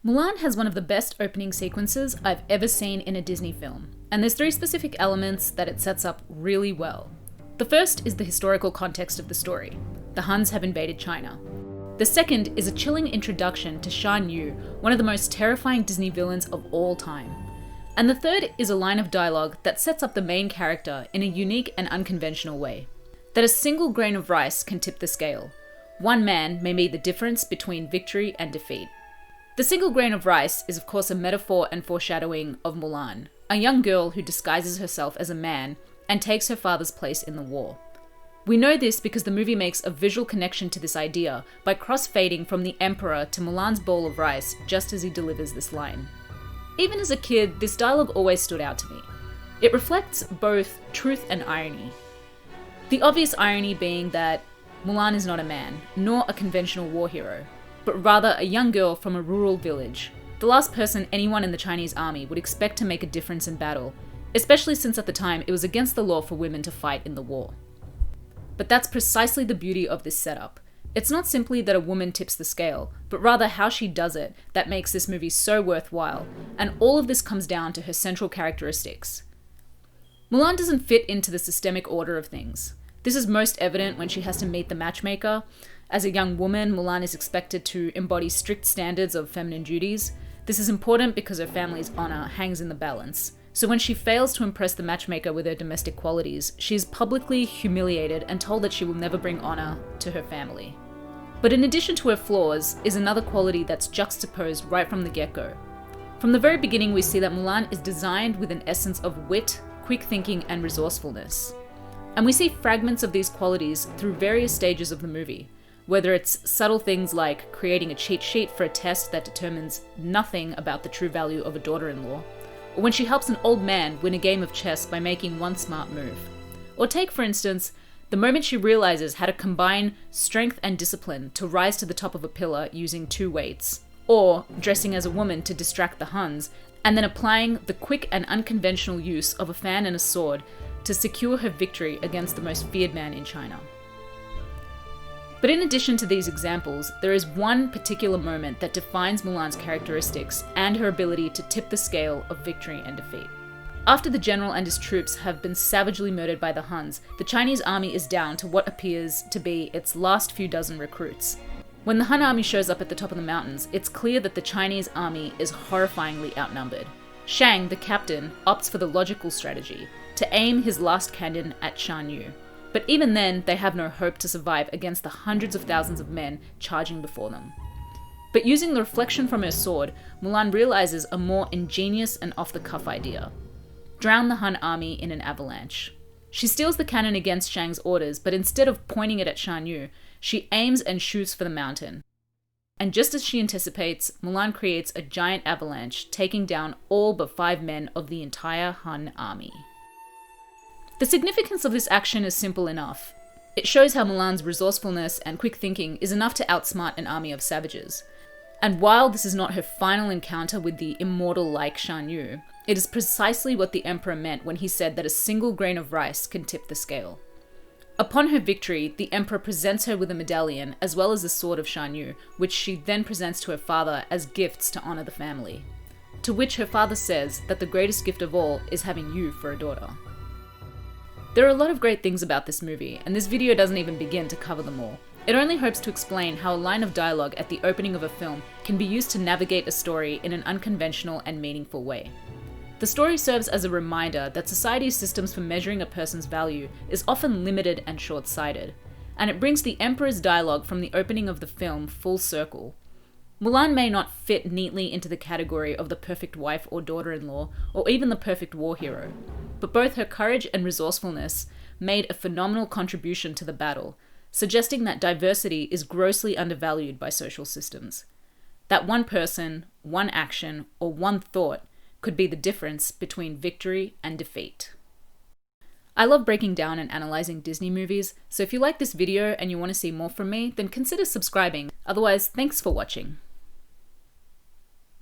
Mulan has one of the best opening sequences I've ever seen in a Disney film, and there's three specific elements that it sets up really well. The first is the historical context of the story. The Huns have invaded China. The second is a chilling introduction to Shan Yu, one of the most terrifying Disney villains of all time. And the third is a line of dialogue that sets up the main character in a unique and unconventional way. That a single grain of rice can tip the scale. One man may be the difference between victory and defeat. The single grain of rice is of course a metaphor and foreshadowing of Mulan, a young girl who disguises herself as a man and takes her father's place in the war. We know this because the movie makes a visual connection to this idea by cross-fading from the Emperor to Mulan's bowl of rice just as he delivers this line. Even as a kid, this dialogue always stood out to me. It reflects both truth and irony. The obvious irony being that Mulan is not a man, nor a conventional war hero, but rather a young girl from a rural village, the last person anyone in the Chinese army would expect to make a difference in battle, especially since at the time it was against the law for women to fight in the war. But that's precisely the beauty of this setup. It's not simply that a woman tips the scale, but rather how she does it that makes this movie so worthwhile, and all of this comes down to her central characteristics. Mulan doesn't fit into the systemic order of things. This is most evident when she has to meet the matchmaker. As a young woman, Mulan is expected to embody strict standards of feminine duties. This is important because her family's honor hangs in the balance. So when she fails to impress the matchmaker with her domestic qualities, she is publicly humiliated and told that she will never bring honor to her family. But in addition to her flaws is another quality that's juxtaposed right from the get-go. From the very beginning, we see that Mulan is designed with an essence of wit, quick thinking, and resourcefulness. And we see fragments of these qualities through various stages of the movie. Whether it's subtle things like creating a cheat sheet for a test that determines nothing about the true value of a daughter-in-law, or when she helps an old man win a game of chess by making one smart move. Or take, for instance, the moment she realizes how to combine strength and discipline to rise to the top of a pillar using two weights, or dressing as a woman to distract the Huns, and then applying the quick and unconventional use of a fan and a sword to secure her victory against the most feared man in China. But in addition to these examples, there is one particular moment that defines Mulan's characteristics and her ability to tip the scale of victory and defeat. After the general and his troops have been savagely murdered by the Huns, the Chinese army is down to what appears to be its last few dozen recruits. When the Han army shows up at the top of the mountains, it's clear that the Chinese army is horrifyingly outnumbered. Shang, the captain, opts for the logical strategy, to aim his last cannon at Shan Yu. But even then, they have no hope to survive against the hundreds of thousands of men charging before them. But using the reflection from her sword, Mulan realizes a more ingenious and off-the-cuff idea. Drown the Han army in an avalanche. She steals the cannon against Shang's orders, but instead of pointing it at Shan Yu, she aims and shoots for the mountain. And just as she anticipates, Mulan creates a giant avalanche, taking down all but 5 men of the entire Han army. The significance of this action is simple enough. It shows how Mulan's resourcefulness and quick thinking is enough to outsmart an army of savages. And while this is not her final encounter with the immortal-like Shan Yu, it is precisely what the Emperor meant when he said that a single grain of rice can tip the scale. Upon her victory, the Emperor presents her with a medallion as well as the sword of Shan Yu, which she then presents to her father as gifts to honor the family. To which her father says that the greatest gift of all is having you for a daughter. There are a lot of great things about this movie, and this video doesn't even begin to cover them all. It only hopes to explain how a line of dialogue at the opening of a film can be used to navigate a story in an unconventional and meaningful way. The story serves as a reminder that society's systems for measuring a person's value is often limited and short-sighted, and it brings the Emperor's dialogue from the opening of the film full circle. Mulan may not fit neatly into the category of the perfect wife or daughter-in-law, or even the perfect war hero, but both her courage and resourcefulness made a phenomenal contribution to the battle, suggesting that diversity is grossly undervalued by social systems. That one person, one action, or one thought could be the difference between victory and defeat. I love breaking down and analyzing Disney movies, so if you like this video and you want to see more from me, then consider subscribing. Otherwise, thanks for watching.